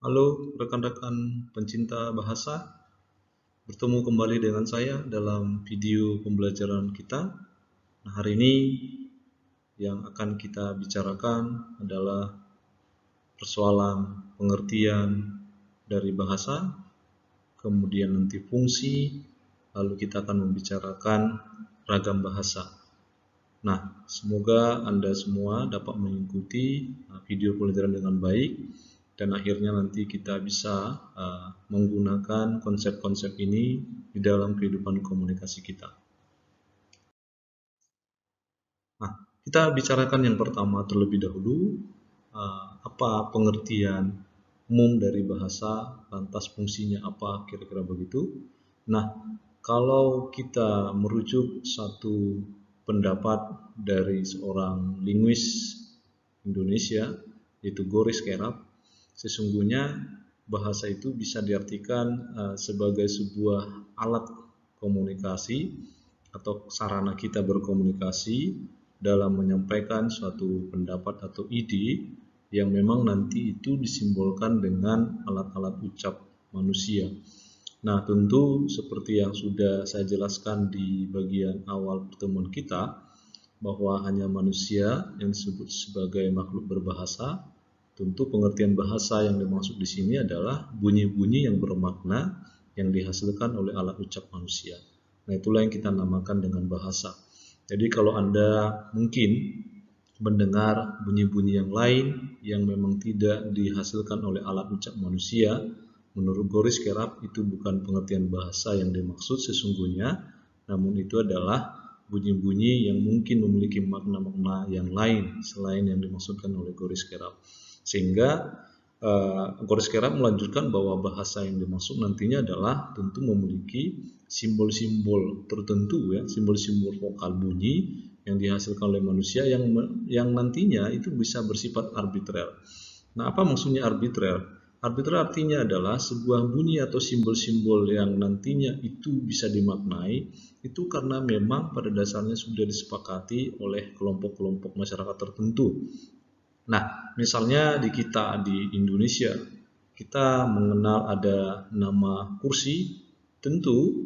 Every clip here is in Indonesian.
Halo rekan-rekan pencinta bahasa, bertemu kembali dengan saya dalam video pembelajaran kita. Nah, hari ini yang akan kita bicarakan adalah persoalan pengertian dari bahasa, kemudian nanti fungsi, lalu kita akan membicarakan ragam bahasa. Nah, semoga Anda semua dapat mengikuti video pembelajaran dengan baik dan akhirnya nanti kita bisa menggunakan konsep-konsep ini di dalam kehidupan komunikasi kita. Nah, kita bicarakan yang pertama terlebih dahulu, apa pengertian umum dari bahasa, lantas fungsinya apa, kira-kira begitu. Nah, kalau kita merujuk satu pendapat dari seorang linguis Indonesia, yaitu Goris Kerap, sesungguhnya bahasa itu bisa diartikan sebagai sebuah alat komunikasi atau sarana kita berkomunikasi dalam menyampaikan suatu pendapat atau ide yang memang nanti itu disimbolkan dengan alat-alat ucap manusia. Nah, tentu seperti yang sudah saya jelaskan di bagian awal pertemuan kita, bahwa hanya manusia yang disebut sebagai makhluk berbahasa. Tentu pengertian bahasa yang dimaksud di sini adalah bunyi-bunyi yang bermakna yang dihasilkan oleh alat ucap manusia. Nah, itulah yang kita namakan dengan bahasa. Jadi kalau Anda mungkin mendengar bunyi-bunyi yang lain yang memang tidak dihasilkan oleh alat ucap manusia, menurut Goris Kerap itu bukan pengertian bahasa yang dimaksud sesungguhnya, namun itu adalah bunyi-bunyi yang mungkin memiliki makna-makna yang lain selain yang dimaksudkan oleh Goris Kerap. Sehingga Goris Kerap melanjutkan bahwa bahasa yang dimaksud nantinya adalah tentu memiliki simbol-simbol tertentu, ya, simbol-simbol vokal bunyi yang dihasilkan oleh manusia yang nantinya itu bisa bersifat arbitrer. Nah, apa maksudnya arbitrer? Arbitrer artinya adalah sebuah bunyi atau simbol-simbol yang nantinya itu bisa dimaknai itu karena memang pada dasarnya sudah disepakati oleh kelompok-kelompok masyarakat tertentu. Nah, misalnya di kita di Indonesia, kita mengenal ada nama kursi, tentu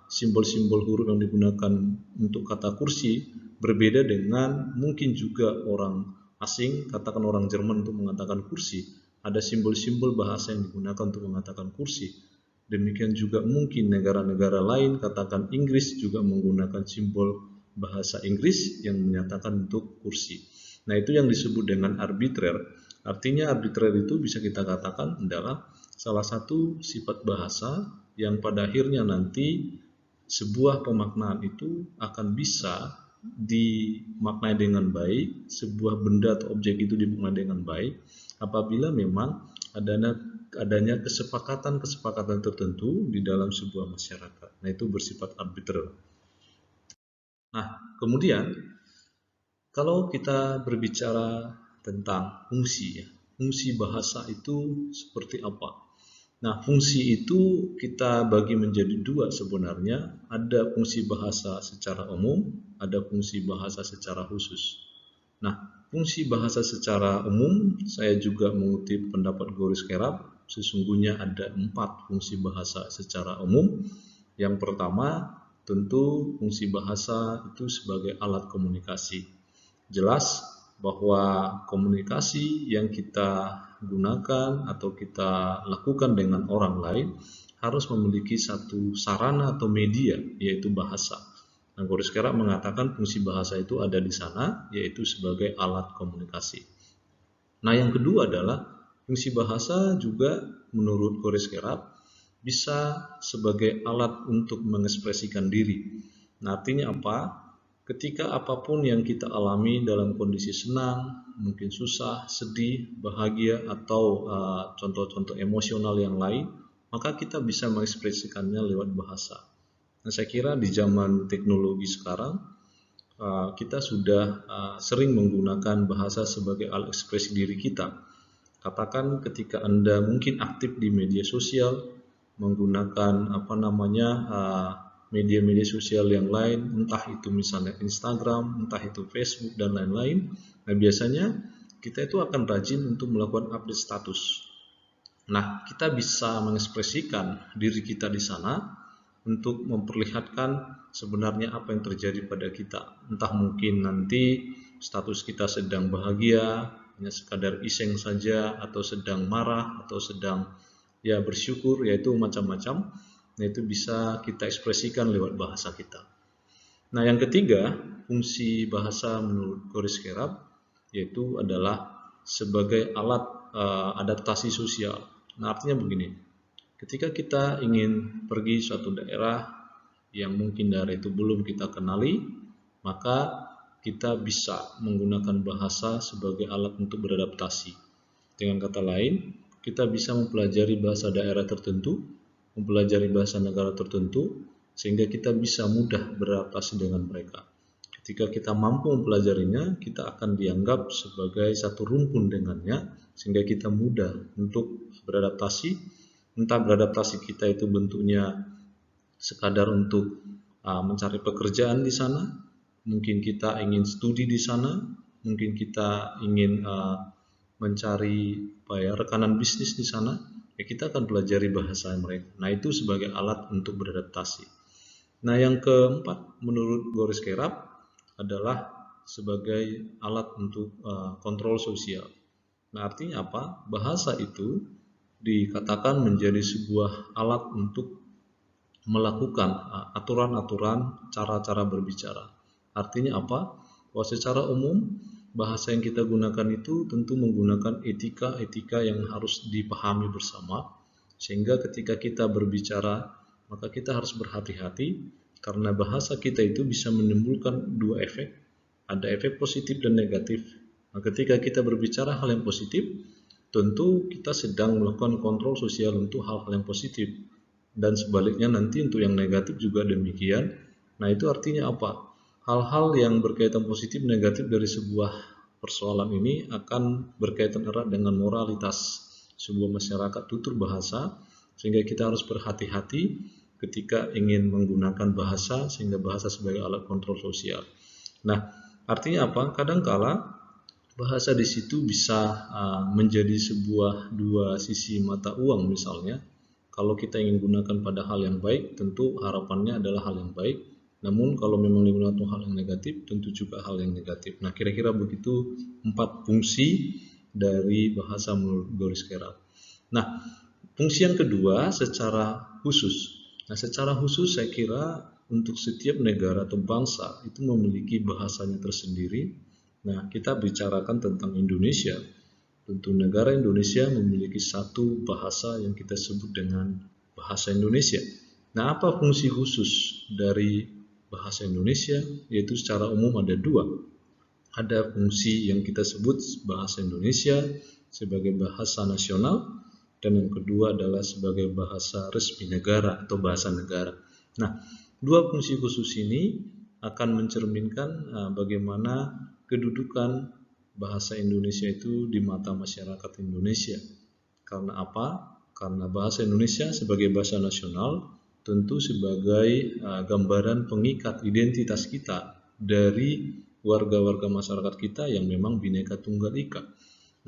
simbol-simbol huruf yang digunakan untuk kata kursi berbeda dengan mungkin juga orang asing, katakan orang Jerman untuk mengatakan kursi. Ada simbol-simbol bahasa yang digunakan untuk mengatakan kursi. Demikian juga mungkin negara-negara lain, katakan Inggris, juga menggunakan simbol bahasa Inggris yang menyatakan untuk kursi. Nah, itu yang disebut dengan arbitrer. Artinya arbitrer itu bisa kita katakan adalah salah satu sifat bahasa yang pada akhirnya nanti sebuah pemaknaan itu akan bisa dimaknai dengan baik, sebuah benda atau objek itu dimaknai dengan baik apabila memang adanya kesepakatan tertentu di dalam sebuah masyarakat. Nah, itu bersifat arbitrer. Nah, kemudian kalau kita berbicara tentang fungsi, ya, fungsi bahasa itu seperti apa? Nah, fungsi itu kita bagi menjadi dua sebenarnya. Ada fungsi bahasa secara umum, ada fungsi bahasa secara khusus. Nah, fungsi bahasa secara umum, saya juga mengutip pendapat Goris Kerap, sesungguhnya ada 4 fungsi bahasa secara umum. Yang pertama, tentu fungsi bahasa itu sebagai alat komunikasi. Jelas bahwa komunikasi yang kita gunakan atau kita lakukan dengan orang lain harus memiliki satu sarana atau media, yaitu bahasa. Nah, Goris Kerap mengatakan fungsi bahasa itu ada di sana, yaitu sebagai alat komunikasi. Nah, yang kedua adalah fungsi bahasa juga menurut Goris Kerap bisa sebagai alat untuk mengekspresikan diri. Nah, artinya apa? Ketika apapun yang kita alami dalam kondisi senang, mungkin susah, sedih, bahagia, atau contoh-contoh emosional yang lain, maka kita bisa mengekspresikannya lewat bahasa. Nah, saya kira di zaman teknologi sekarang, kita sudah sering menggunakan bahasa sebagai alat ekspresi diri kita. Katakan ketika Anda mungkin aktif di media sosial, menggunakan media-media sosial yang lain, entah itu misalnya Instagram, entah itu Facebook, dan lain-lain. Nah, biasanya kita itu akan rajin untuk melakukan update status. Nah, kita bisa mengekspresikan diri kita di sana untuk memperlihatkan sebenarnya apa yang terjadi pada kita. Entah mungkin nanti status kita sedang bahagia, hanya sekadar iseng saja, atau sedang marah, atau sedang ya bersyukur, yaitu macam-macam. Nah, itu bisa kita ekspresikan lewat bahasa kita. Nah, yang ketiga, fungsi bahasa menurut Goris Kerap yaitu adalah sebagai alat adaptasi sosial. Nah, artinya begini, ketika kita ingin pergi suatu daerah yang mungkin daerah itu belum kita kenali, maka kita bisa menggunakan bahasa sebagai alat untuk beradaptasi. Dengan kata lain, kita bisa mempelajari bahasa daerah tertentu, mempelajari bahasa negara tertentu, sehingga kita bisa mudah beradaptasi dengan mereka. Ketika kita mampu mempelajarinya, kita akan dianggap sebagai satu rumpun dengannya, sehingga kita mudah untuk beradaptasi. Entah beradaptasi kita itu bentuknya sekadar untuk mencari pekerjaan di sana, mungkin kita ingin studi di sana, mungkin kita ingin mencari rekanan bisnis di sana, ya kita akan pelajari bahasa mereka. Nah, itu sebagai alat untuk beradaptasi. Nah, yang keempat menurut Goris Kerap adalah sebagai alat untuk kontrol sosial. Nah, artinya apa? Bahasa itu dikatakan menjadi sebuah alat untuk melakukan aturan-aturan cara-cara berbicara. Artinya apa? Bahwa secara umum bahasa yang kita gunakan itu tentu menggunakan etika-etika yang harus dipahami bersama, sehingga ketika kita berbicara maka kita harus berhati-hati karena bahasa kita itu bisa menimbulkan dua efek, ada efek positif dan negatif. Nah, ketika kita berbicara hal yang positif, tentu kita sedang melakukan kontrol sosial untuk hal-hal yang positif. Dan sebaliknya nanti untuk yang negatif juga demikian. Nah, itu artinya apa? Hal-hal yang berkaitan positif negatif dari sebuah persoalan ini akan berkaitan erat dengan moralitas sebuah masyarakat tutur bahasa, sehingga kita harus berhati-hati ketika ingin menggunakan bahasa, sehingga bahasa sebagai alat kontrol sosial. Nah, artinya apa? Kadangkala bahasa di situ bisa menjadi sebuah dua sisi mata uang misalnya. Kalau kita ingin gunakan pada hal yang baik, tentu harapannya adalah hal yang baik. Namun kalau memang digunakan hal yang negatif, tentu juga hal yang negatif. Nah, kira-kira begitu 4 fungsi dari bahasa menurut Goris Kerap. Nah, fungsi yang kedua secara khusus. Nah, secara khusus saya kira untuk setiap negara atau bangsa itu memiliki bahasanya tersendiri. Nah, kita bicarakan tentang Indonesia. Tentu negara Indonesia memiliki satu bahasa yang kita sebut dengan bahasa Indonesia. Nah, apa fungsi khusus dari bahasa Indonesia? Yaitu secara umum ada dua. Ada fungsi yang kita sebut bahasa Indonesia sebagai bahasa nasional, dan yang kedua adalah sebagai bahasa resmi negara atau bahasa negara. Nah, dua fungsi khusus ini akan mencerminkan bagaimana kedudukan bahasa Indonesia itu di mata masyarakat Indonesia. Karena apa? Karena bahasa Indonesia sebagai bahasa nasional tentu sebagai gambaran pengikat identitas kita dari warga-warga masyarakat kita yang memang Bhinneka Tunggal Ika.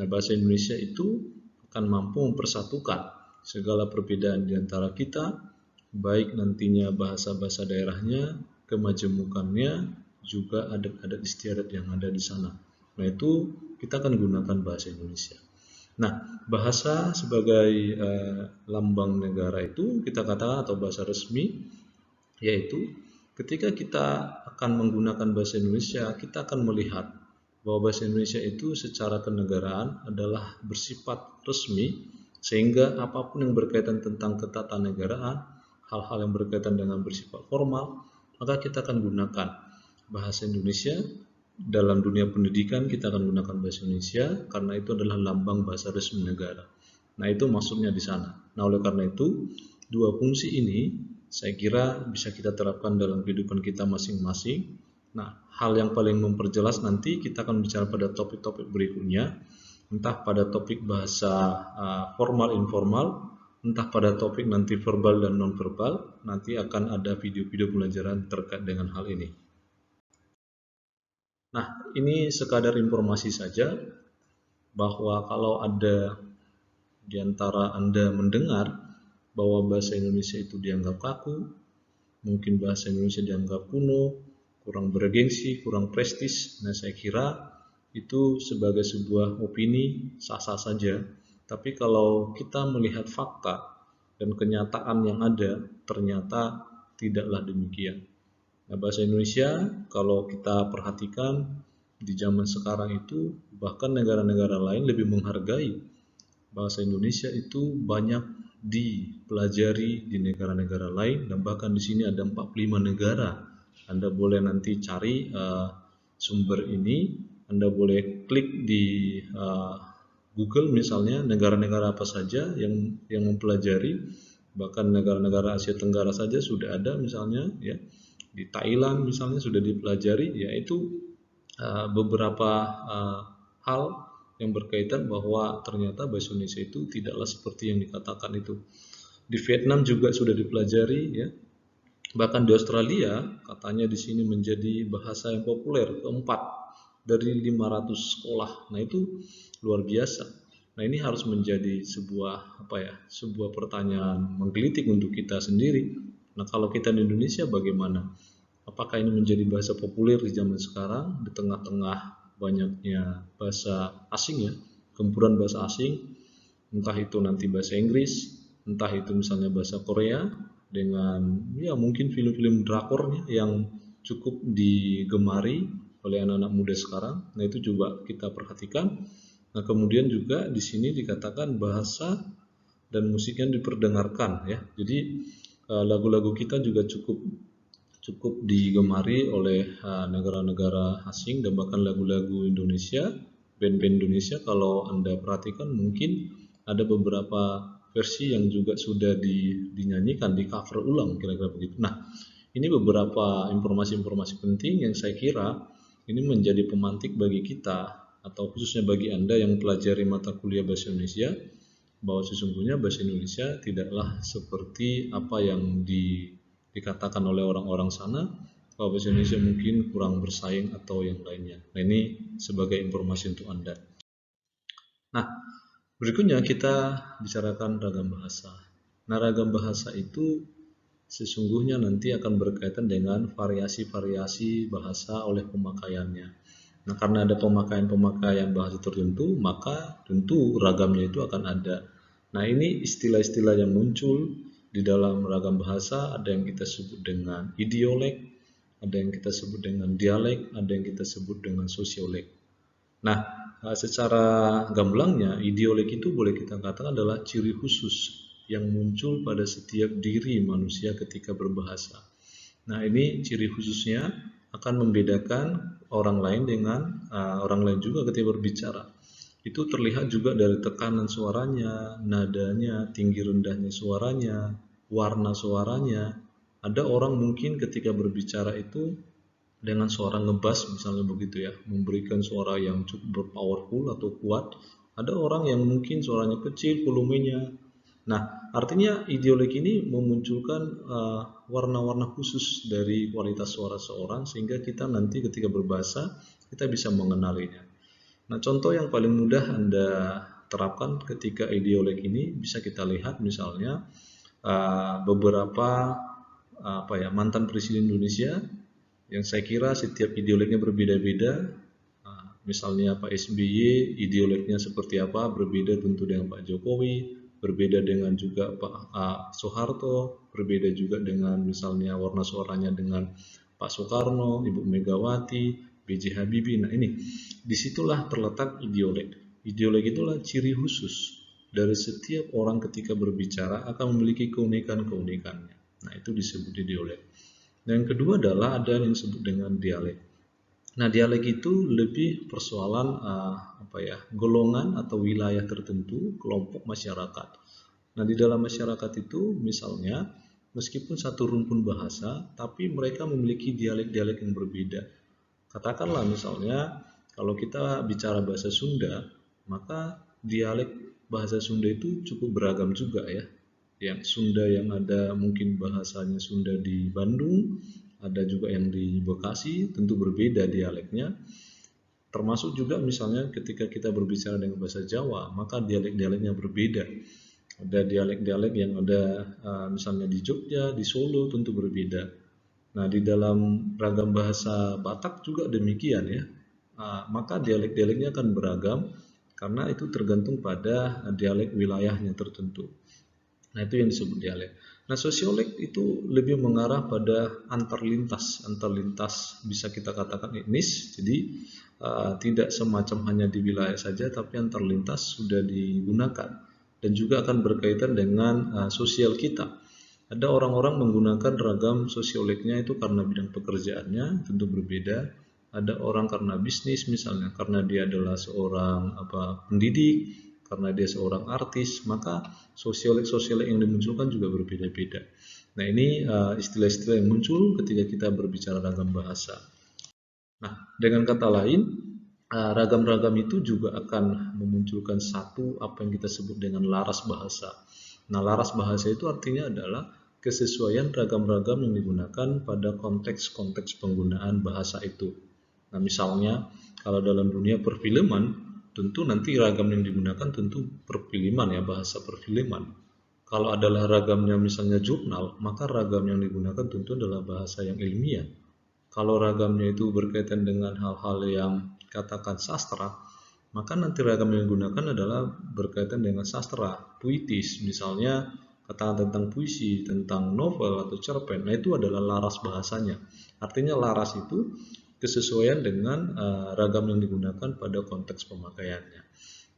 Nah, bahasa Indonesia itu akan mampu mempersatukan segala perbedaan di antara kita, baik nantinya bahasa-bahasa daerahnya, kemajemukannya, juga adat-adat istiadat yang ada di sana. Nah, itu kita akan gunakan bahasa Indonesia. Nah, bahasa sebagai lambang negara itu kita katakan atau bahasa resmi, yaitu ketika kita akan menggunakan bahasa Indonesia, kita akan melihat bahwa bahasa Indonesia itu secara kenegaraan adalah bersifat resmi, sehingga apapun yang berkaitan tentang ketatanegaraan, hal-hal yang berkaitan dengan bersifat formal, maka kita akan gunakan bahasa Indonesia. Dalam dunia pendidikan kita akan gunakan bahasa Indonesia karena itu adalah lambang bahasa resmi negara. Nah, itu maksudnya di sana. Nah, oleh karena itu, dua fungsi ini saya kira bisa kita terapkan dalam kehidupan kita masing-masing. Nah, hal yang paling memperjelas nanti kita akan bicara pada topik-topik berikutnya, entah pada topik bahasa formal informal, entah pada topik nanti verbal dan non-verbal. Nanti akan ada video-video pelajaran terkait dengan hal ini. Nah, ini sekadar informasi saja bahwa kalau ada di antara Anda mendengar bahwa bahasa Indonesia itu dianggap kaku, mungkin bahasa Indonesia dianggap kuno, kurang bergengsi, kurang prestis. Nah, saya kira itu sebagai sebuah opini sah-sah saja. Tapi kalau kita melihat fakta dan kenyataan yang ada, ternyata tidaklah demikian. Nah, bahasa Indonesia kalau kita perhatikan di zaman sekarang itu, bahkan negara-negara lain lebih menghargai bahasa Indonesia itu banyak dipelajari di negara-negara lain, dan bahkan di sini ada 45 negara. Anda boleh nanti cari sumber ini, Anda boleh klik di Google misalnya negara-negara apa saja yang mempelajari, bahkan negara-negara Asia Tenggara saja sudah ada misalnya ya. Di Thailand misalnya sudah dipelajari, yaitu beberapa hal yang berkaitan bahwa ternyata bahasa Indonesia itu tidaklah seperti yang dikatakan itu. Di Vietnam juga sudah dipelajari ya. Bahkan di Australia katanya di sini menjadi bahasa yang populer keempat dari 500 sekolah. Nah, itu luar biasa. Nah, ini harus menjadi sebuah sebuah pertanyaan menggelitik untuk kita sendiri. Nah, kalau kita di Indonesia bagaimana? Apakah ini menjadi bahasa populer di zaman sekarang di tengah-tengah banyaknya bahasa asing ya, gempuran bahasa asing, entah itu nanti bahasa Inggris, entah itu misalnya bahasa Korea dengan ya mungkin film-film drakornya yang cukup digemari oleh anak-anak muda sekarang. Nah, itu juga kita perhatikan. Nah, kemudian juga di sini dikatakan bahasa dan musiknya diperdengarkan ya. Jadi lagu-lagu kita juga cukup digemari oleh negara-negara asing, dan bahkan lagu-lagu Indonesia, band-band Indonesia kalau Anda perhatikan mungkin ada beberapa versi yang juga sudah dinyanyikan, di cover ulang kira-kira begitu. Nah, ini beberapa informasi-informasi penting yang saya kira ini menjadi pemantik bagi kita, atau khususnya bagi Anda yang pelajari mata kuliah bahasa Indonesia, bahwa sesungguhnya bahasa Indonesia tidaklah seperti apa yang dikatakan oleh orang-orang sana, bahwa bahasa Indonesia mungkin kurang bersaing atau yang lainnya. Nah, ini sebagai informasi untuk Anda. Nah, berikutnya kita bicarakan ragam bahasa. Nah, ragam bahasa itu sesungguhnya nanti akan berkaitan dengan variasi-variasi bahasa oleh pemakaiannya. Nah, karena ada pemakaian-pemakaian bahasa tertentu, maka tentu ragamnya itu akan ada. Nah, ini istilah-istilah yang muncul di dalam ragam bahasa, ada yang kita sebut dengan idiolek, ada yang kita sebut dengan dialek, ada yang kita sebut dengan sosiolek. Nah, secara gamblangnya, idiolek itu boleh kita katakan adalah ciri khusus yang muncul pada setiap diri manusia ketika berbahasa. Nah, ini ciri khususnya akan membedakan orang lain dengan orang lain juga ketika berbicara. Itu terlihat juga dari tekanan suaranya, nadanya, tinggi rendahnya suaranya, warna suaranya. Ada orang mungkin ketika berbicara itu dengan suara ngebas misalnya begitu ya, memberikan suara yang cukup berpowerful atau kuat. Ada orang yang mungkin suaranya kecil, volumenya. Nah, artinya ideologi ini memunculkan warna-warna khusus dari kualitas suara seorang, sehingga kita nanti ketika berbahasa kita bisa mengenalinya. Nah, contoh yang paling mudah Anda terapkan ketika ideolog ini bisa kita lihat misalnya beberapa mantan presiden Indonesia yang saya kira setiap ideolognya berbeda-beda. Misalnya Pak SBY ideolognya seperti apa, berbeda tentu dengan Pak Jokowi, berbeda dengan juga Pak Soeharto, berbeda juga dengan misalnya warna suaranya dengan Pak Soekarno, Ibu Megawati, B.J. Habibie. Nah, ini disitulah terletak ideolog. Ideolog itulah ciri khusus dari setiap orang ketika berbicara akan memiliki keunikan-keunikannya. Nah, itu disebut ideolog. Dan yang kedua adalah ada yang disebut dengan dialek. Nah, dialek itu lebih persoalan golongan atau wilayah tertentu, kelompok masyarakat. Nah, di dalam masyarakat itu misalnya meskipun satu rumpun bahasa, tapi mereka memiliki dialek-dialek yang berbeda. Katakanlah misalnya kalau kita bicara bahasa Sunda, maka dialek bahasa Sunda itu cukup beragam juga ya. Yang Sunda yang ada mungkin bahasanya Sunda di Bandung, ada juga yang di Bekasi, tentu berbeda dialeknya. Termasuk juga misalnya ketika kita berbicara dengan bahasa Jawa, maka dialek-dialeknya berbeda. Ada dialek-dialek yang ada misalnya di Jogja, di Solo tentu berbeda. Nah, di dalam ragam bahasa Batak juga demikian ya. Maka dialek-dialeknya akan beragam karena itu tergantung pada dialek wilayahnya tertentu. Nah, itu yang disebut dialek. Nah, sosiolek itu lebih mengarah pada antar lintas bisa kita katakan etnis. Jadi tidak semacam hanya di wilayah saja, tapi antar lintas sudah digunakan dan juga akan berkaitan dengan sosial kita. Ada orang-orang menggunakan ragam sosioleknya itu karena bidang pekerjaannya tentu berbeda. Ada orang karena bisnis misalnya, karena dia adalah seorang pendidik, karena dia seorang artis, maka sosiolek yang dimunculkan juga berbeda-beda. Nah, ini istilah-istilah yang muncul ketika kita berbicara ragam bahasa. Nah, dengan kata lain, ragam-ragam itu juga akan memunculkan satu apa yang kita sebut dengan laras bahasa. Nah, laras bahasa itu artinya adalah kesesuaian ragam-ragam yang digunakan pada konteks-konteks penggunaan bahasa itu. Nah, misalnya kalau dalam dunia perfilman, tentu nanti ragam yang digunakan tentu perfilman ya, bahasa perfilman. Kalau adalah ragamnya misalnya jurnal, maka ragam yang digunakan tentu adalah bahasa yang ilmiah. Kalau ragamnya itu berkaitan dengan hal-hal yang katakan sastra, maka nanti ragam yang digunakan adalah berkaitan dengan sastra, puitis, misalnya katakan tentang puisi, tentang novel atau cerpen. Nah, itu adalah laras bahasanya. Artinya laras itu kesesuaian dengan ragam yang digunakan pada konteks pemakaiannya.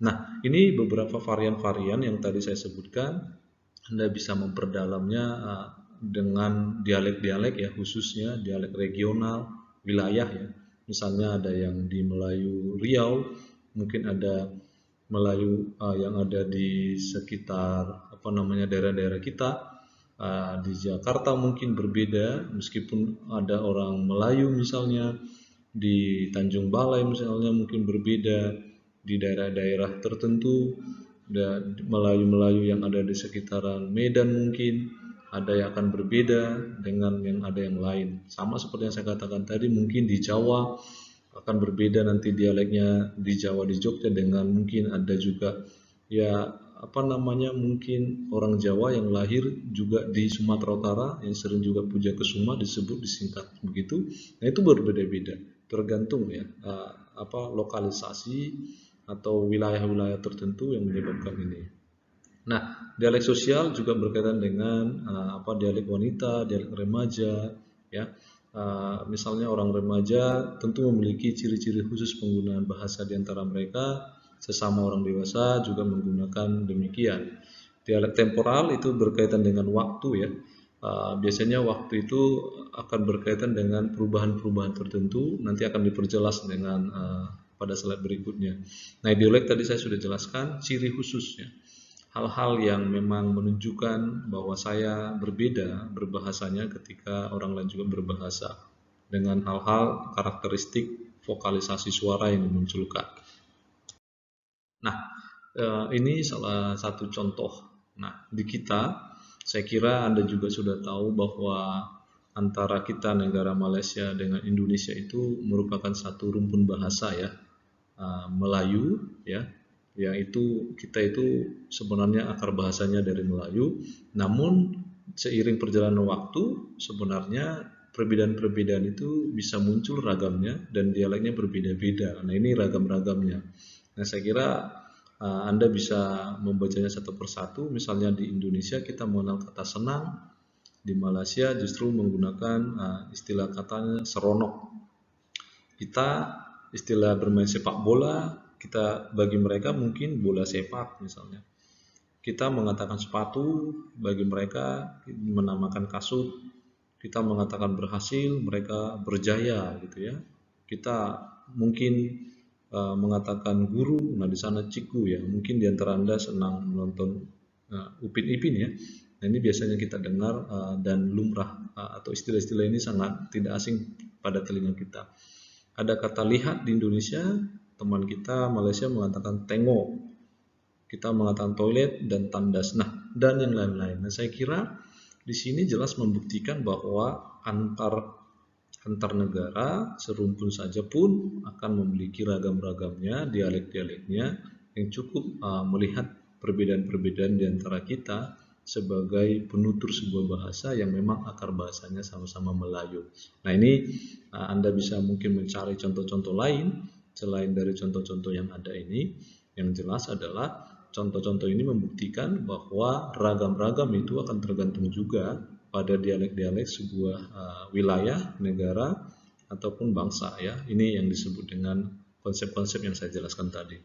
Nah, ini beberapa varian-varian yang tadi saya sebutkan. Anda bisa memperdalamnya dengan dialek-dialek ya, khususnya dialek regional, wilayah ya. Misalnya ada yang di Melayu Riau, mungkin ada Melayu yang ada di sekitar daerah-daerah kita. Di Jakarta mungkin berbeda, meskipun ada orang Melayu misalnya di Tanjung Balai misalnya mungkin berbeda, di daerah-daerah tertentu dan Melayu-Melayu yang ada di sekitaran Medan mungkin ada yang akan berbeda dengan yang ada yang lain. Sama seperti yang saya katakan tadi, mungkin di Jawa akan berbeda nanti dialeknya di Jawa di Jogja dengan mungkin ada juga ya mungkin orang Jawa yang lahir juga di Sumatera Utara yang sering juga puja kesuma disebut disingkat begitu. Nah, itu berbeda-beda tergantung ya lokalisasi atau wilayah-wilayah tertentu yang menyebabkan ini. Nah, dialek sosial juga berkaitan dengan dialek wanita, dialek remaja ya. Misalnya orang remaja tentu memiliki ciri-ciri khusus penggunaan bahasa di antara mereka. Sesama orang dewasa juga menggunakan demikian. Dialek temporal itu berkaitan dengan waktu ya. Biasanya waktu itu akan berkaitan dengan perubahan-perubahan tertentu. Nanti akan diperjelas dengan pada slide berikutnya. Nah, dialek tadi saya sudah jelaskan ciri khususnya. Hal-hal yang memang menunjukkan bahwa saya berbeda berbahasanya ketika orang lain juga berbahasa dengan hal-hal karakteristik vokalisasi suara yang dimunculkan. Nah, ini salah satu contoh. Nah, di kita, saya kira Anda juga sudah tahu bahwa antara kita negara Malaysia dengan Indonesia itu merupakan satu rumpun bahasa ya, Melayu ya, yang itu kita itu sebenarnya akar bahasanya dari Melayu. Namun seiring perjalanan waktu sebenarnya perbedaan-perbedaan itu bisa muncul ragamnya dan dialeknya berbeda-beda. Nah, ini ragam-ragamnya. Nah, saya kira Anda bisa membacanya satu persatu. Misalnya di Indonesia kita mengenal kata senang, di Malaysia justru menggunakan istilah katanya seronok. Kita istilah bermain sepak bola, kita bagi mereka mungkin bola sepak misalnya. Kita mengatakan sepatu, bagi mereka menamakan kasut. Kita mengatakan berhasil, mereka berjaya gitu ya. Kita mungkin mengatakan guru, nah di sana ciku ya. Mungkin di antara Anda senang menonton Upin Ipin ya. Nah, ini biasanya kita dengar dan lumrah atau istilah-istilah ini sangat tidak asing pada telinga kita. Ada kata lihat di Indonesia, teman kita Malaysia mengatakan tengok. Kita mengatakan toilet dan tandas. Nah, dan yang lain-lain. Nah, saya kira di sini jelas membuktikan bahwa antar Antar negara serumpun saja pun akan memiliki ragam-ragamnya, dialek-dialeknya yang cukup melihat perbedaan-perbedaan di antara kita sebagai penutur sebuah bahasa yang memang akar bahasanya sama-sama Melayu. Nah ini Anda bisa mungkin mencari contoh-contoh lain selain dari contoh-contoh yang ada ini. Yang jelas adalah contoh-contoh ini membuktikan bahwa ragam-ragam itu akan tergantung juga pada dialek-dialek sebuah wilayah, negara, ataupun bangsa ya. Ini yang disebut dengan konsep-konsep yang saya jelaskan tadi.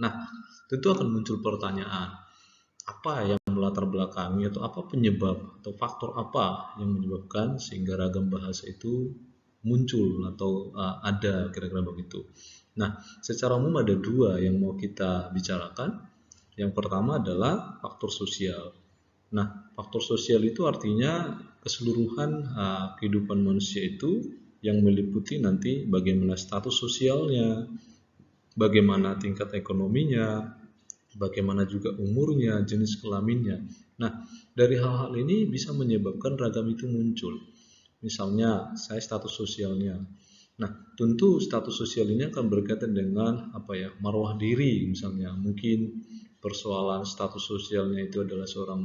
Nah, tentu akan muncul pertanyaan, apa yang melatar belakangi atau apa penyebab atau faktor apa yang menyebabkan sehingga ragam bahasa itu muncul atau ada kira-kira begitu. Nah, secara umum ada dua yang mau kita bicarakan. Yang pertama adalah faktor sosial. Nah, faktor sosial itu artinya keseluruhan kehidupan manusia itu yang meliputi nanti bagaimana status sosialnya, bagaimana tingkat ekonominya, bagaimana juga umurnya, jenis kelaminnya. Nah, dari hal-hal ini bisa menyebabkan ragam itu muncul. Misalnya, saya status sosialnya. Nah, tentu status sosial ini akan berkaitan dengan marwah diri misalnya. Mungkin persoalan status sosialnya itu adalah seorang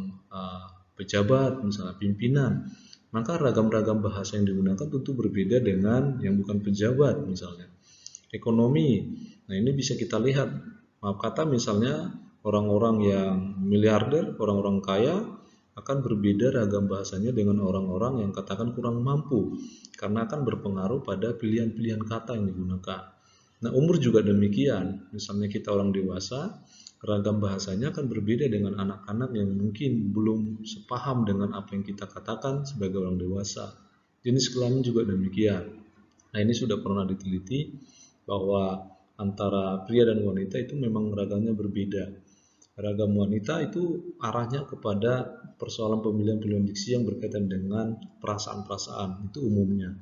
pejabat, misalnya pimpinan. Maka ragam-ragam bahasa yang digunakan tentu berbeda dengan yang bukan pejabat misalnya. Ekonomi. Nah, ini bisa kita lihat. Maaf kata misalnya orang-orang yang miliarder, orang-orang kaya akan berbeda ragam bahasanya dengan orang-orang yang katakan kurang mampu karena akan berpengaruh pada pilihan-pilihan kata yang digunakan. Nah, umur juga demikian. Misalnya kita orang dewasa, ragam bahasanya akan berbeda dengan anak-anak yang mungkin belum sepaham dengan apa yang kita katakan sebagai orang dewasa. Jenis kelamin juga demikian. Nah, ini sudah pernah diteliti bahwa antara pria dan wanita itu memang ragamnya berbeda. Ragam wanita itu arahnya kepada persoalan pemilihan-pemilihan diksi yang berkaitan dengan perasaan-perasaan, itu umumnya.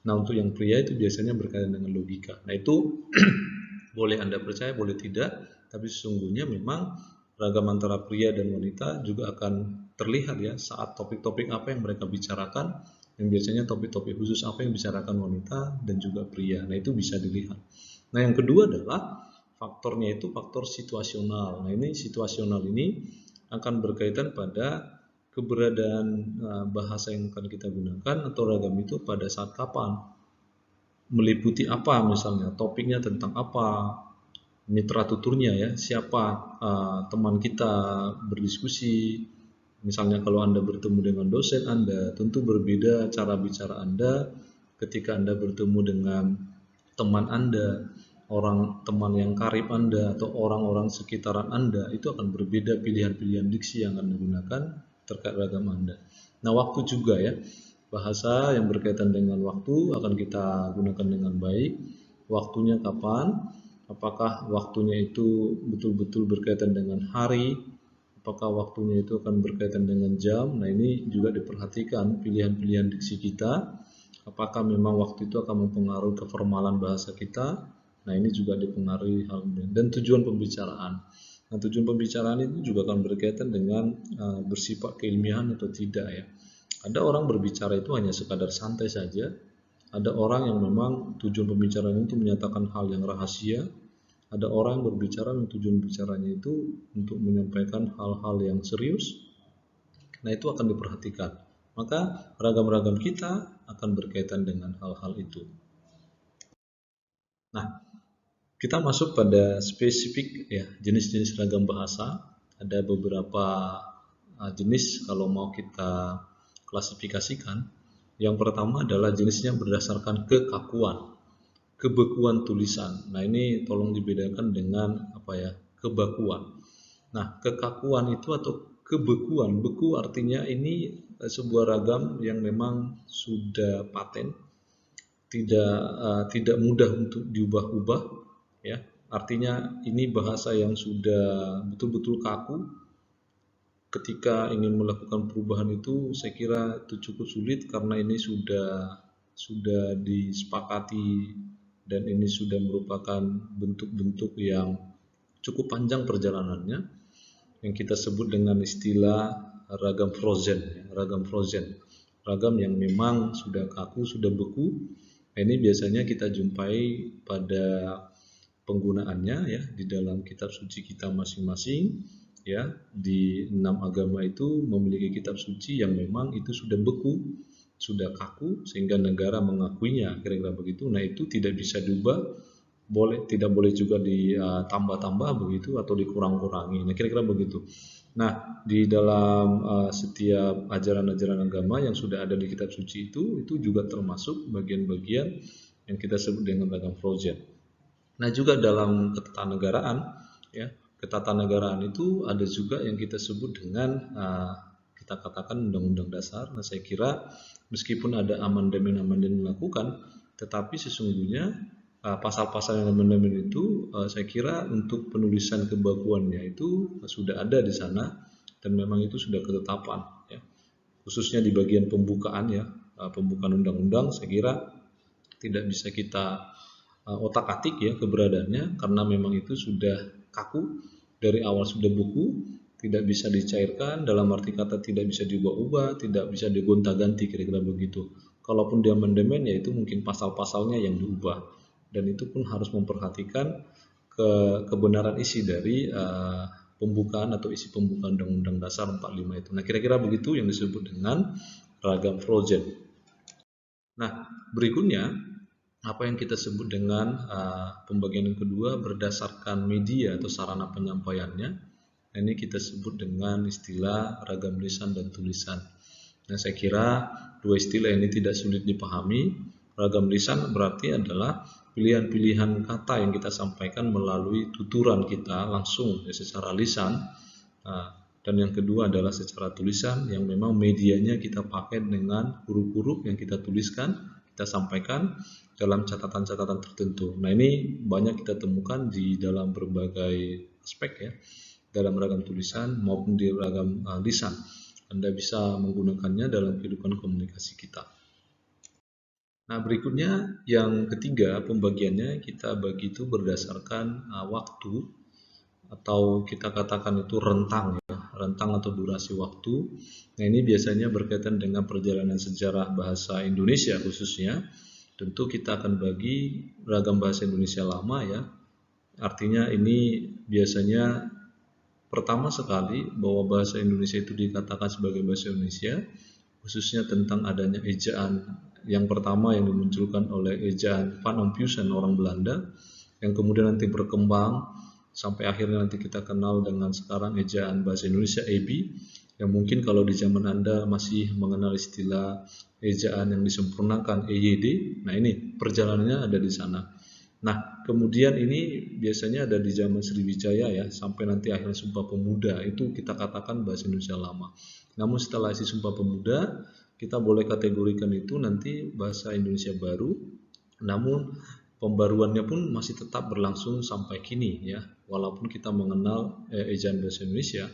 Nah, untuk yang pria itu biasanya berkaitan dengan logika. Nah, itu boleh Anda percaya, boleh tidak, tapi sesungguhnya memang ragam antara pria dan wanita juga akan terlihat ya saat topik-topik apa yang mereka bicarakan, yang biasanya topik-topik khusus apa yang bicarakan wanita dan juga pria. Nah, itu bisa dilihat. Nah, yang kedua adalah faktornya itu faktor situasional. Nah, ini situasional ini akan berkaitan pada keberadaan bahasa yang akan kita gunakan atau ragam itu pada saat kapan, meliputi apa misalnya, topiknya tentang apa, mitra tuturnya ya, siapa teman kita berdiskusi. Misalnya kalau Anda bertemu dengan dosen Anda, tentu berbeda cara bicara Anda ketika Anda bertemu dengan teman Anda, orang teman yang karib Anda atau orang-orang sekitaran Anda, itu akan berbeda pilihan-pilihan diksi yang Anda gunakan terkait ragam Anda. Nah, waktu juga ya, bahasa yang berkaitan dengan waktu akan kita gunakan dengan baik. Waktunya kapan? Apakah waktunya itu betul-betul berkaitan dengan hari? Apakah waktunya itu akan berkaitan dengan jam? Nah, ini juga diperhatikan pilihan-pilihan diksi kita. Apakah memang waktu itu akan mempengaruhi keformalan bahasa kita? Nah, ini juga dipengaruhi hal ini. Dan tujuan pembicaraan. Nah, tujuan pembicaraan itu juga akan berkaitan dengan bersifat keilmiahan atau tidak ya. Ada orang berbicara itu hanya sekadar santai saja. Ada orang yang memang tujuan pembicaraan itu menyatakan hal yang rahasia. Ada orang yang berbicara yang tujuan bicaranya itu untuk menyampaikan hal-hal yang serius. Nah, itu akan diperhatikan. Maka ragam-ragam kita akan berkaitan dengan hal-hal itu. Nah, kita masuk pada spesifik ya, jenis-jenis ragam bahasa. Ada beberapa jenis kalau mau kita klasifikasikan. Yang pertama adalah jenisnya berdasarkan kekakuan, kebekuan tulisan. Nah, ini tolong dibedakan dengan kebakuan. Nah, kekakuan itu atau kebekuan, beku artinya ini sebuah ragam yang memang sudah paten, tidak mudah untuk diubah-ubah ya. Artinya ini bahasa yang sudah betul-betul kaku. Ketika ingin melakukan perubahan itu saya kira itu cukup sulit karena ini sudah disepakati dan ini sudah merupakan bentuk-bentuk yang cukup panjang perjalanannya yang kita sebut dengan istilah ragam frozen. ragam yang memang sudah kaku, sudah beku. Nah, ini biasanya kita jumpai pada penggunaannya ya di dalam kitab suci kita masing-masing ya. Di 6 agama itu memiliki kitab suci yang memang itu sudah beku, sudah kaku sehingga negara mengakuinya, kira-kira begitu. Nah, itu tidak bisa diubah, tidak boleh juga ditambah-tambah begitu atau dikurang-kurangi. Nah, kira-kira begitu. Nah, di dalam setiap ajaran-ajaran agama yang sudah ada di kitab suci itu juga termasuk bagian-bagian yang kita sebut dengan ragam Frozen. Nah, juga dalam ketatanegaraan ya, ketatanegaraan itu ada juga yang kita sebut dengan kita katakan undang-undang dasar. Nah, saya kira meskipun ada amandemen-amandemen dilakukan, tetapi sesungguhnya pasal-pasal amandemen itu saya kira untuk penulisan kebakuannya itu sudah ada di sana dan memang itu sudah ketetapan ya. Khususnya di bagian pembukaan ya, pembukaan undang-undang saya kira tidak bisa kita otak-atik ya keberadaannya karena memang itu sudah kaku dari awal, sudah beku, tidak bisa dicairkan, dalam arti kata tidak bisa diubah-ubah, tidak bisa digonta-ganti, kira-kira begitu. Kalaupun di amandemen ya itu mungkin pasal-pasalnya yang diubah dan itu pun harus memperhatikan kebenaran isi dari pembukaan atau isi pembukaan Undang-Undang Dasar 45 itu. Nah, kira-kira begitu yang disebut dengan ragam Frozen. Nah, berikutnya apa yang kita sebut dengan pembagian yang kedua berdasarkan media atau sarana penyampaiannya. Nah, ini kita sebut dengan istilah ragam lisan dan tulisan. Nah, saya kira dua istilah ini tidak sulit dipahami. Ragam lisan berarti adalah pilihan-pilihan kata yang kita sampaikan melalui tuturan kita langsung ya, secara lisan. Dan yang kedua adalah secara tulisan yang memang medianya kita pakai dengan huruf-huruf yang kita tuliskan, kita sampaikan dalam catatan-catatan tertentu. Nah, ini banyak kita temukan di dalam berbagai aspek ya, dalam ragam tulisan maupun di ragam lisan. Anda bisa menggunakannya dalam kehidupan komunikasi kita. Nah, berikutnya yang ketiga pembagiannya kita bagi itu berdasarkan waktu atau kita katakan itu rentang ya, rentang atau durasi waktu. Nah, ini biasanya berkaitan dengan perjalanan sejarah bahasa Indonesia khususnya. Tentu kita akan bagi ragam bahasa Indonesia lama ya. Artinya ini biasanya pertama sekali bahwa bahasa Indonesia itu dikatakan sebagai bahasa Indonesia khususnya tentang adanya ejaan yang pertama yang dimunculkan oleh ejaan Van Ampiusen orang Belanda yang kemudian nanti berkembang sampai akhirnya nanti kita kenal dengan sekarang ejaan bahasa Indonesia EBI yang mungkin kalau di zaman Anda masih mengenal istilah ejaan yang disempurnakan EYD. Nah, ini perjalanannya ada di sana. Nah, kemudian ini biasanya ada di zaman Sriwijaya ya, sampai nanti akhirnya Sumpah Pemuda itu kita katakan bahasa Indonesia lama. Namun setelah isi Sumpah Pemuda, kita boleh kategorikan itu nanti bahasa Indonesia baru. Namun pembaruannya pun masih tetap berlangsung sampai kini ya, walaupun kita mengenal ejaan bahasa Indonesia,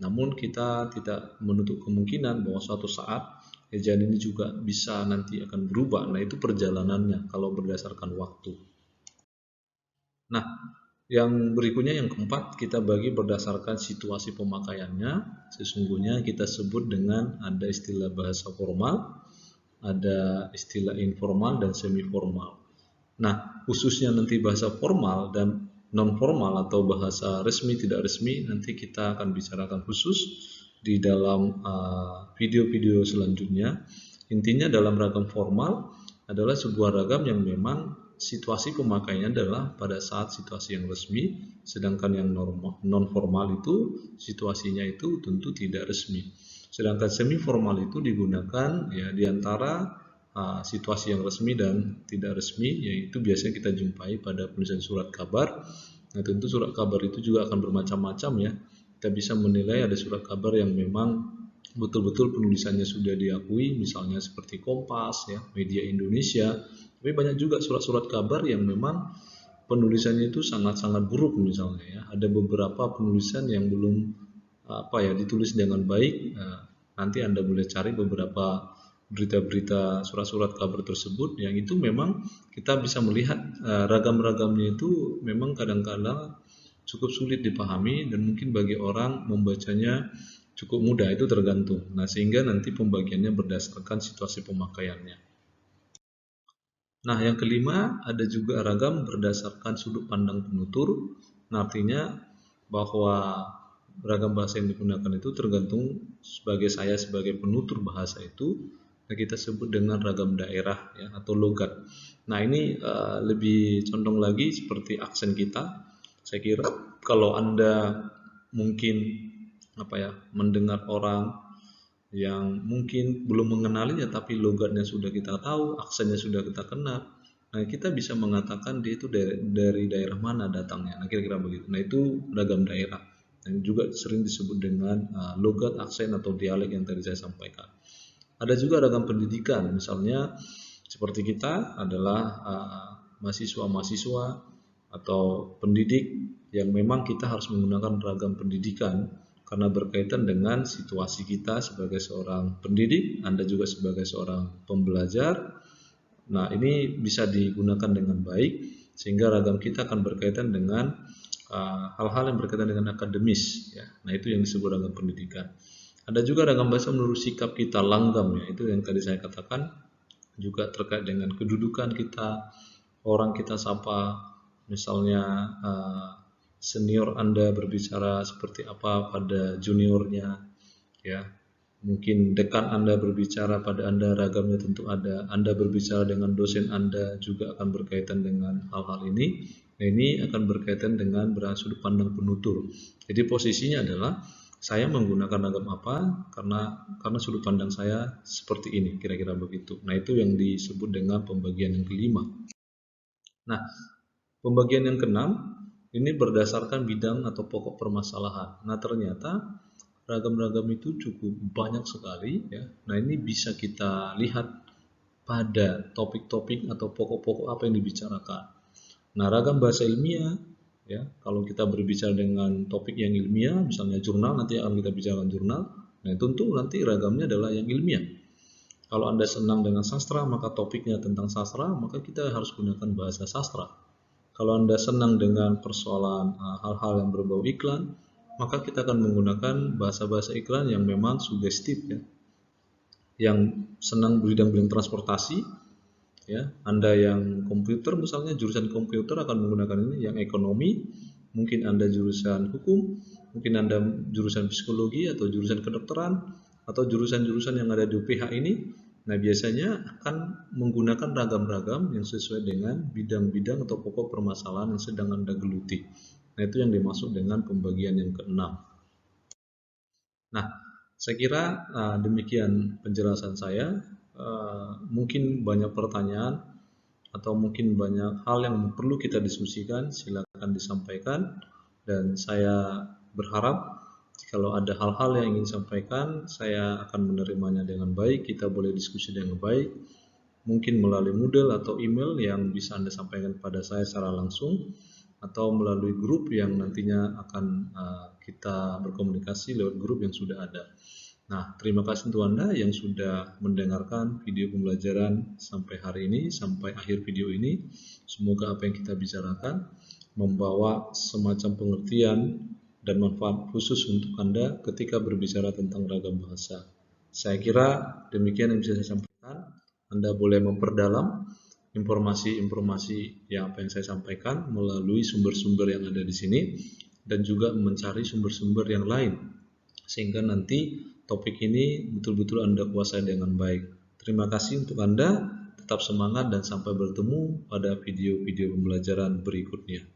namun kita tidak menutup kemungkinan bahwa suatu saat ejaan ini juga bisa nanti akan berubah. Nah, itu perjalanannya kalau berdasarkan waktu. Nah, yang berikutnya yang keempat kita bagi berdasarkan situasi pemakaiannya. Sesungguhnya kita sebut dengan ada istilah bahasa formal, ada istilah informal dan semi formal. Nah, khususnya nanti bahasa formal dan non formal atau bahasa resmi tidak resmi nanti kita akan bicarakan khusus di dalam video-video selanjutnya. Intinya dalam ragam formal adalah sebuah ragam yang memang situasi pemakaiannya adalah pada saat situasi yang resmi, sedangkan yang non formal itu situasinya itu tentu tidak resmi. Sedangkan semi formal itu digunakan ya di antara situasi yang resmi dan tidak resmi, yaitu biasanya kita jumpai pada penulisan surat kabar. Nah, tentu surat kabar itu juga akan bermacam-macam ya. Kita bisa menilai ada surat kabar yang memang betul-betul penulisannya sudah diakui, misalnya seperti Kompas ya, Media Indonesia. Tapi banyak juga surat-surat kabar yang memang penulisannya itu sangat-sangat buruk misalnya ya. Ada beberapa penulisan yang belum ditulis dengan baik. Nanti Anda boleh cari beberapa berita-berita surat-surat kabar tersebut yang itu memang kita bisa melihat ragam-ragamnya itu memang kadang-kadang cukup sulit dipahami dan mungkin bagi orang membacanya cukup mudah, itu tergantung. Nah, sehingga nanti pembagiannya berdasarkan situasi pemakaiannya. Nah, yang kelima, ada juga ragam berdasarkan sudut pandang penutur. Nah, artinya bahwa ragam bahasa yang digunakan itu tergantung saya sebagai penutur bahasa itu, nah kita sebut dengan ragam daerah ya, atau logat. Nah, ini lebih condong lagi seperti aksen kita. Saya kira kalau Anda mungkin mendengar orang yang mungkin belum mengenalinya tapi logatnya sudah kita tahu, aksennya sudah kita kenal. Nah, kita bisa mengatakan dia itu dari daerah mana datangnya. Nah, kira-kira begitu. Nah, itu ragam daerah. Dan juga sering disebut dengan logat, aksen, atau dialek yang tadi saya sampaikan. Ada juga ragam pendidikan. Misalnya seperti kita adalah mahasiswa-mahasiswa atau pendidik yang memang kita harus menggunakan ragam pendidikan karena berkaitan dengan situasi kita sebagai seorang pendidik, Anda juga sebagai seorang pembelajar. Nah, ini bisa digunakan dengan baik sehingga ragam kita akan berkaitan dengan hal-hal yang berkaitan dengan akademis ya. Nah, itu yang disebut ragam pendidikan. Ada juga ragam bahasa menurut sikap kita, langgam ya, itu yang tadi saya katakan, juga terkait dengan kedudukan kita, orang kita sapa, misalnya senior Anda berbicara seperti apa pada juniornya ya. Mungkin dekan Anda berbicara pada Anda, ragamnya tentu ada. Anda berbicara dengan dosen Anda juga akan berkaitan dengan hal-hal ini. Nah, ini akan berkaitan dengan sudut pandang penutur. Jadi posisinya adalah saya menggunakan ragam apa karena sudut pandang saya seperti ini, kira-kira begitu. Nah, itu yang disebut dengan pembagian yang kelima. Nah, pembagian yang keenam ini berdasarkan bidang atau pokok permasalahan. Nah, ternyata ragam-ragam itu cukup banyak sekali ya. Nah, ini bisa kita lihat pada topik-topik atau pokok-pokok apa yang dibicarakan. Nah, ragam bahasa ilmiah ya, kalau kita berbicara dengan topik yang ilmiah, misalnya jurnal, nanti akan kita bicarakan jurnal. Nah, tentu nanti ragamnya adalah yang ilmiah. Kalau Anda senang dengan sastra, maka topiknya tentang sastra, maka kita harus gunakan bahasa sastra. Kalau Anda senang dengan persoalan hal-hal yang berbau iklan, maka kita akan menggunakan bahasa-bahasa iklan yang memang sugestif ya. Yang senang bidang-bidang transportasi ya, Anda yang komputer misalnya, jurusan komputer akan menggunakan ini. Yang ekonomi, mungkin Anda jurusan hukum, mungkin Anda jurusan psikologi atau jurusan kedokteran atau jurusan-jurusan yang ada di UPH ini. Nah, biasanya akan menggunakan ragam-ragam yang sesuai dengan bidang-bidang atau pokok permasalahan yang sedang Anda geluti. Nah, itu yang dimaksud dengan pembagian yang keenam. Nah, saya kira demikian penjelasan saya. Mungkin banyak pertanyaan atau mungkin banyak hal yang perlu kita diskusikan, silakan disampaikan. Dan saya berharap kalau ada hal-hal yang ingin disampaikan, saya akan menerimanya dengan baik. Kita boleh diskusi dengan baik, mungkin melalui Moodle atau email yang bisa Anda sampaikan kepada saya secara langsung, atau melalui grup yang nantinya akan kita berkomunikasi lewat grup yang sudah ada. Nah, terima kasih untuk Anda yang sudah mendengarkan video pembelajaran sampai hari ini, sampai akhir video ini. Semoga apa yang kita bicarakan membawa semacam pengertian dan manfaat khusus untuk Anda ketika berbicara tentang ragam bahasa. Saya kira demikian yang bisa saya sampaikan. Anda boleh memperdalam informasi-informasi yang apa yang saya sampaikan melalui sumber-sumber yang ada di sini dan juga mencari sumber-sumber yang lain sehingga nanti topik ini betul-betul Anda kuasai dengan baik. Terima kasih untuk Anda, tetap semangat dan sampai bertemu pada video-video pembelajaran berikutnya.